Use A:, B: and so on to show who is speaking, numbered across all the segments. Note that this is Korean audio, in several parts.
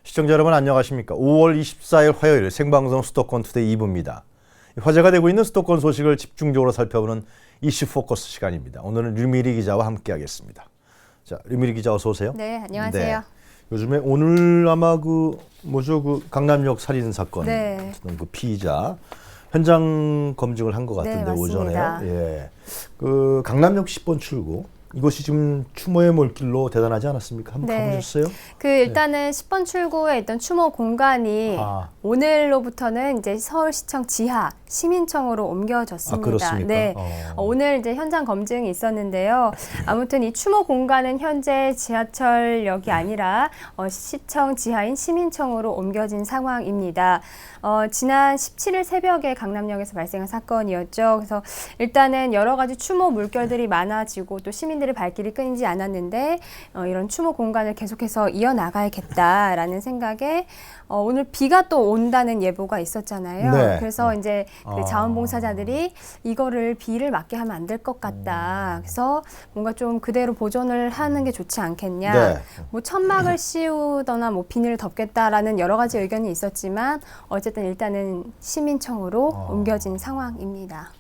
A: 시청자 여러분 안녕하십니까. 5월 24일 화요일 생방송 수도권 투데이 2부입니다. 화제가 되고 있는 수도권 소식을 집중적으로 살펴보는 이슈 포커스 시간입니다. 오늘은 류미리 기자와 함께하겠습니다. 자, 류미리 기자 어서 오세요.
B: 네, 안녕하세요.
A: 네. 요즘에 오늘 아마 그 강남역 살인 사건 그 피의자 현장 검증을 한 것 같은데
B: 네,
A: 오전에요. 예. 그 강남역 10번 출구 이곳이 지금 추모의 몰길로 대단하지 않았습니까? 한번 가보셨어요?
B: 일단은 10번 출구에 있던 추모 공간이 오늘로부터는 이제 서울시청 지하 시민청으로 옮겨졌습니다.
A: 그렇습니까?
B: 네. 오늘 이제 현장 검증이 있었는데요. 아무튼 이 추모 공간은 현재 지하철역이 아니라 시청 지하인 시민청으로 옮겨진 상황입니다. 지난 17일 새벽에 강남역에서 발생한 사건이었죠. 그래서 일단은 여러 가지 추모 물결들이 많아지고 또 시민들의 발길이 끊이지 않았는데 이런 추모 공간을 계속해서 이어나가야겠다라는 생각에 오늘 비가 또 온다는 예보가 있었잖아요.
A: 네.
B: 그래서 이제 그 자원봉사자들이 이거를 비를 맞게 하면 안 될 것 같다. 그래서 뭔가 좀 그대로 보존을 하는 게 좋지 않겠냐.
A: 네.
B: 뭐 천막을 씌우거나 뭐 비닐을 덮겠다라는 여러 가지 의견이 있었지만 어쨌든 일단은 시민청으로 옮겨진 상황입니다.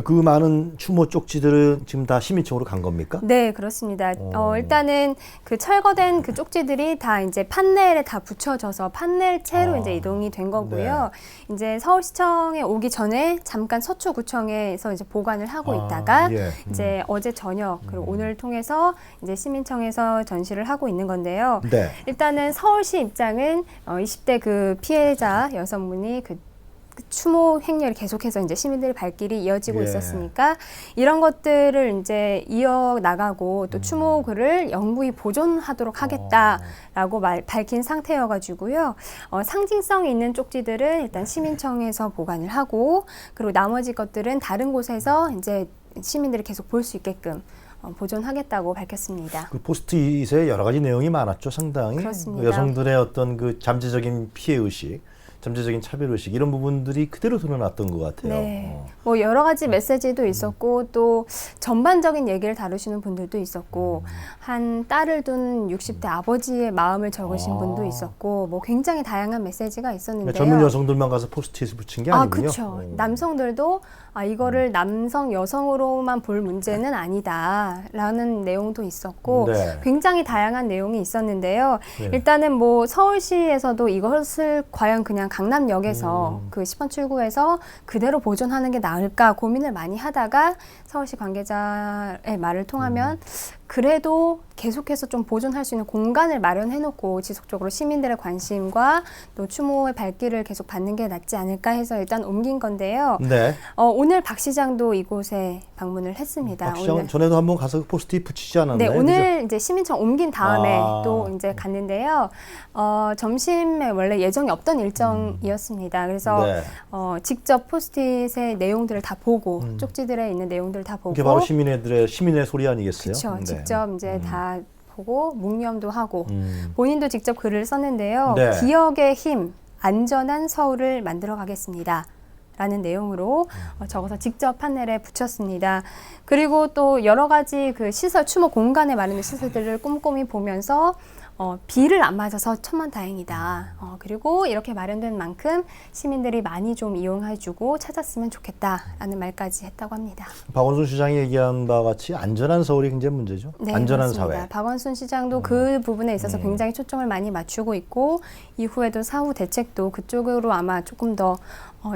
A: 그 많은 추모 쪽지들은 지금 다 시민청으로 간 겁니까?
B: 네, 그렇습니다. 일단은 그 철거된 그 쪽지들이 다 이제 판넬에 다 붙여져서 판넬체로 이제 이동이 된 거고요. 네. 이제 서울시청에 오기 전에 잠깐 서초구청에서 이제 보관을 하고 있다가 이제 어제 저녁 그리고 오늘 통해서 이제 시민청에서 전시를 하고 있는 건데요.
A: 네.
B: 일단은 서울시 입장은 20대 그 피해자 여성분이 그 추모 행렬이 계속해서 이제 시민들의 발길이 이어지고 있었으니까 이런 것들을 이제 이어 나가고 또 추모글을 영구히 보존하도록 하겠다라고 밝힌 상태여가지고요. 상징성이 있는 쪽지들은 일단 시민청에서 보관을 하고 그리고 나머지 것들은 다른 곳에서 이제 시민들이 계속 볼 수 있게끔 보존하겠다고 밝혔습니다.
A: 그 포스트잇에 여러 가지 내용이 많았죠, 상당히.
B: 그렇습니다.
A: 여성들의 어떤 그 잠재적인 피해 의식, 잠재적인 차별 의식 이런 부분들이 그대로 드러났던 것 같아요.
B: 네. 뭐 여러 가지 메시지도 있었고 또 전반적인 얘기를 다루시는 분들도 있었고 한 딸을 둔 60대 아버지의 마음을 적으신 분도 있었고 뭐 굉장히 다양한 메시지가 있었는데요.
A: 젊은 여성들만 가서 포스트잇을 붙인 게 아니군요.
B: 그렇죠. 남성들도 이거를 남성 여성으로만 볼 문제는 아니다라는 내용도 있었고 굉장히 다양한 내용이 있었는데요. 일단은 뭐 서울시에서도 이것을 과연 그냥 강남역에서 그 10번 출구에서 그대로 보존하는 게 나을까 고민을 많이 하다가 서울시 관계자의 말을 통하면 그래도 계속해서 좀 보존할 수 있는 공간을 마련해놓고 지속적으로 시민들의 관심과 또 추모의 발길을 계속 받는 게 낫지 않을까 해서 일단 옮긴 건데요.
A: 네.
B: 오늘 박 시장도 이곳에 방문을 했습니다.
A: 박 시장 전에도 한번 가서 포스트잇 붙이지 않았나요?
B: 네, 오늘 이제 시민청 옮긴 다음에 또 이제 갔는데요. 점심에 원래 예정이 없던 일정이었습니다. 그래서 직접 포스트잇의 내용들을 다 보고 쪽지들에 있는 내용들을 다 보고.
A: 이게 바로 시민의 소리 아니겠어요?
B: 그렇죠. 직접 이제 다 보고 묵념도 하고 본인도 직접 글을 썼는데요. 기억의 힘, 안전한 서울을 만들어 가겠습니다. 라는 내용으로 적어서 직접 판넬에 붙였습니다. 그리고 또 여러 가지 그 시설, 추모 공간에 마련된 시설들을 꼼꼼히 보면서 비를 안 맞아서 천만다행이다. 그리고 이렇게 마련된 만큼 시민들이 많이 좀 이용해주고 찾았으면 좋겠다라는 말까지 했다고 합니다.
A: 박원순 시장이 얘기한 바와 같이 안전한 서울이 굉장히 문제죠.
B: 네,
A: 안전한
B: 그렇습니다.
A: 사회.
B: 박원순 시장도 그 부분에 있어서 굉장히 초점을 많이 맞추고 있고 이후에도 사후 대책도 그쪽으로 아마 조금 더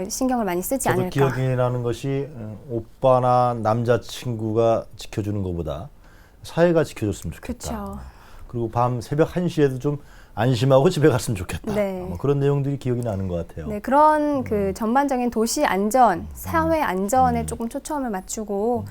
B: 신경을 많이 쓰지 않을까.
A: 기억이 나는 것이 오빠나 남자친구가 지켜주는 것보다 사회가 지켜줬으면 좋겠다.
B: 그렇죠.
A: 그리고 밤 새벽 1시에도 좀 안심하고 집에 갔으면 좋겠다. 그런 내용들이 기억이 나는 것 같아요.
B: 네, 그런 그 전반적인 도시 안전, 사회 안전에 조금 초점을 맞추고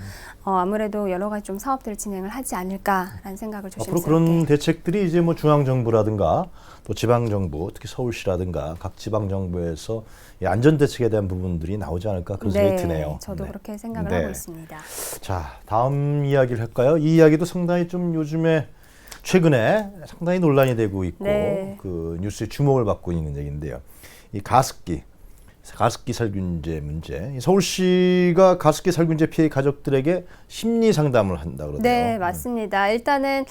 B: 아무래도 여러 가지 좀 사업들을 진행을 하지 않을까라는 생각을 조심스럽게.
A: 앞으로 그런 대책들이 이제 뭐 중앙 정부라든가 또 지방 정부, 특히 서울시라든가 각 지방 정부에서 이 안전 대책에 대한 부분들이 나오지 않을까 그런 생각이 드네요.
B: 저도 그렇게 생각을 하고 있습니다.
A: 자, 다음 이야기를 할까요? 이 이야기도 상당히 좀 요즘에 최근에 상당히 논란이 되고 있고 그 뉴스에 주목을 받고 있는 얘기인데요. 이 가습기 가습기 살균제 문제. 서울시가 가습기 살균제 피해 가족들에게 심리 상담을 한다 그러네요.
B: 네, 맞습니다. 일단은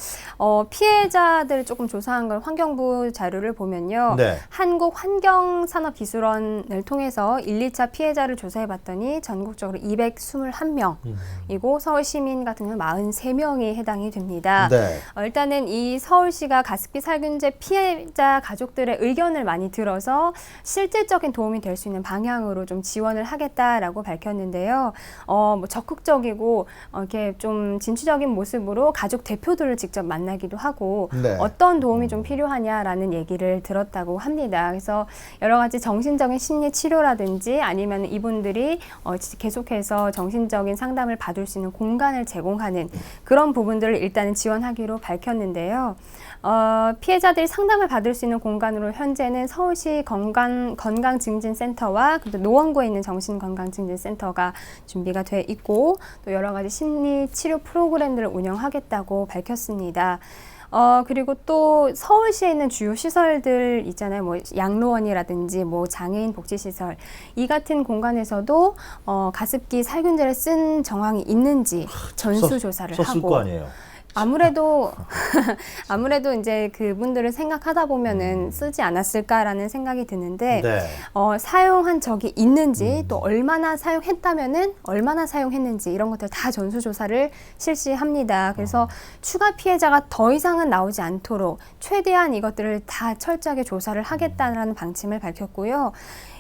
B: 피해자들을 조금 조사한 걸 환경부 자료를 보면요.
A: 네.
B: 한국환경산업기술원을 통해서 1, 2차 피해자를 조사해 봤더니 전국적으로 221명이고 서울 시민 같은 경우는 43명이 해당이 됩니다.
A: 네.
B: 일단은 이 서울시가 가습기 살균제 피해자 가족들의 의견을 많이 들어서 실질적인 도움이 될 수 있는 방향으로 좀 지원을 하겠다라고 밝혔는데요. 뭐 적극적이고 이렇게 좀 진취적인 모습으로 가족 대표들을 직접 만나기도 하고
A: 네.
B: 어떤 도움이 좀 필요하냐라는 얘기를 들었다고 합니다. 그래서 여러 가지 정신적인 심리 치료라든지 아니면 이분들이 계속해서 정신적인 상담을 받을 수 있는 공간을 제공하는 그런 부분들을 일단은 지원하기로 밝혔는데요. 피해자들이 상담을 받을 수 있는 공간으로 현재는 서울시 건강증진센터와 노원구에 있는 정신건강증진센터가 준비가 돼 있고 또 여러 가지 심리치료 프로그램들을 운영하겠다고 밝혔습니다. 그리고 또 서울시에 있는 주요 시설들 있잖아요. 뭐 양로원이라든지 뭐 장애인 복지시설 이 같은 공간에서도 가습기 살균제를 쓴 정황이 있는지 전수조사를
A: 썼을
B: 하고
A: 거 아니에요.
B: 아무래도 이제 그분들을 생각하다 보면은 쓰지 않았을까라는 생각이 드는데
A: 네.
B: 사용한 적이 있는지 또 얼마나 사용했다면은 얼마나 사용했는지 이런 것들 다 전수조사를 실시합니다. 그래서 추가 피해자가 더 이상은 나오지 않도록 최대한 이것들을 다 철저하게 조사를 하겠다는 방침을 밝혔고요.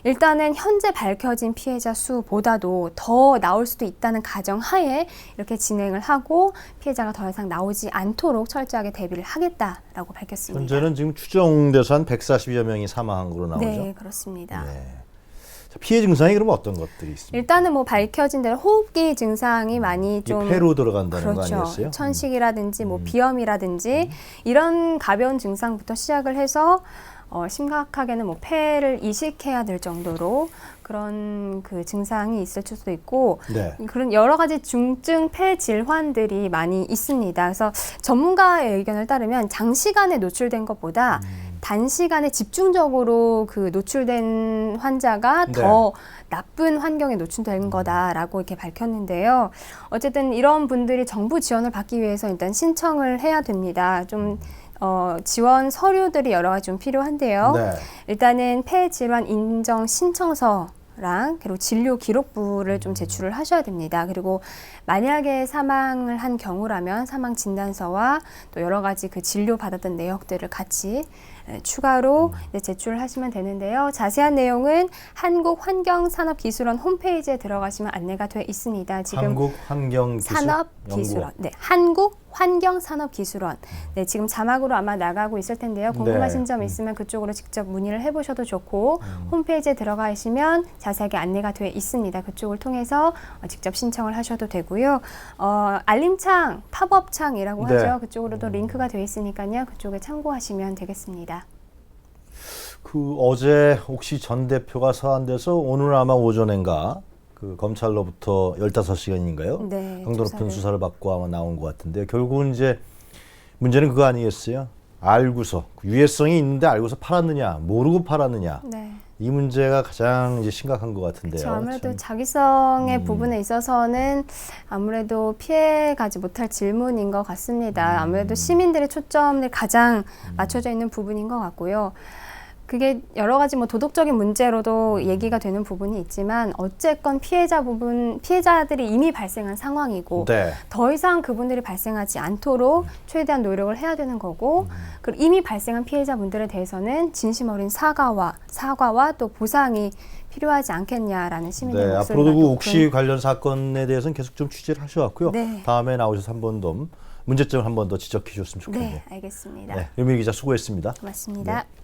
B: 일단은 현재 밝혀진 피해자 수보다도 더 나올 수도 있다는 가정하에 이렇게 진행을 하고 피해자가 더 이상 나오지 않도록 철저하게 대비를 하겠다라고 밝혔습니다.
A: 현재는 지금 추정돼서 한 140여 명이 사망한 걸로 나오죠.
B: 네, 그렇습니다.
A: 네. 자, 피해 증상이 그럼 어떤 것들이 있습니까?
B: 일단은 뭐 밝혀진 대로 호흡기 증상이 많이 좀
A: 폐로 들어간다는
B: 그렇죠.
A: 거 아니었어요?
B: 천식이라든지 뭐 비염이라든지 이런 가벼운 증상부터 시작을 해서 심각하게는 뭐 폐를 이식해야 될 정도로 그런 그 증상이 있을 수도 있고
A: 네.
B: 그런 여러 가지 중증 폐 질환들이 많이 있습니다. 그래서 전문가의 의견을 따르면 장시간에 노출된 것보다 단시간에 집중적으로 그 노출된 환자가
A: 네.
B: 더 나쁜 환경에 노출된 거다라고 이렇게 밝혔는데요. 어쨌든 이런 분들이 정부 지원을 받기 위해서 일단 신청을 해야 됩니다. 좀 지원 서류들이 여러 가지 좀 필요한데요.
A: 네.
B: 일단은 폐질환 인정 신청서랑 그리고 진료 기록부를 좀 제출을 하셔야 됩니다. 그리고 만약에 사망을 한 경우라면 사망 진단서와 또 여러 가지 그 진료 받았던 내역들을 같이 추가로 제출을 하시면 되는데요. 자세한 내용은 한국환경산업기술원 홈페이지에 들어가시면 안내가 돼 있습니다. 지금
A: 한국환경산업기술원.
B: 네, 한국환경산업기술원. 네, 지금 자막으로 아마 나가고 있을 텐데요. 궁금하신
A: 네.
B: 점 있으면 그쪽으로 직접 문의를 해보셔도 좋고 홈페이지에 들어가시면 자세하게 안내가 돼 있습니다. 그쪽을 통해서 직접 신청을 하셔도 되고요. 알림창, 팝업창이라고
A: 네.
B: 하죠. 그쪽으로도 링크가 돼 있으니까요. 그쪽에 참고하시면 되겠습니다.
A: 그 어제 혹시 전 대표가 서한돼서 오늘 아마 오전인가 그 검찰로부터 15시간인가요?
B: 네,
A: 강도 높은
B: 조사를.
A: 수사를 받고 아마 나온 것 같은데 결국은 이제 문제는 그거 아니겠어요? 알고서 유해성이 있는데 알고서 팔았느냐, 모르고 팔았느냐.
B: 네.
A: 이 문제가 가장 이제 심각한 것 같은데요.
B: 그렇죠. 아무래도
A: 참.
B: 자기성의 부분에 있어서는 아무래도 피해가지 못할 질문인 것 같습니다. 아무래도 시민들의 초점을 가장 맞춰져 있는 부분인 것 같고요. 그게 여러 가지 뭐 도덕적인 문제로도 얘기가 되는 부분이 있지만 어쨌건 피해자들이 이미 발생한 상황이고
A: 네.
B: 더 이상 그분들이 발생하지 않도록 최대한 노력을 해야 되는 거고 그리고 이미 발생한 피해자분들에 대해서는 진심 어린 사과와 또 보상이 필요하지 않겠냐라는 시민의
A: 네,
B: 목소리가
A: 앞으로도 그
B: 높은
A: 옥시 관련 사건에 대해서는 계속 좀 취재를 하셔왔고요.
B: 네.
A: 다음에 나오셔서 한 번 더 문제점을 한 번 더 지적해 주셨으면 좋겠네요.
B: 네, 알겠습니다.
A: 네, 유미 기자 수고했습니다.
B: 고맙습니다.
A: 네.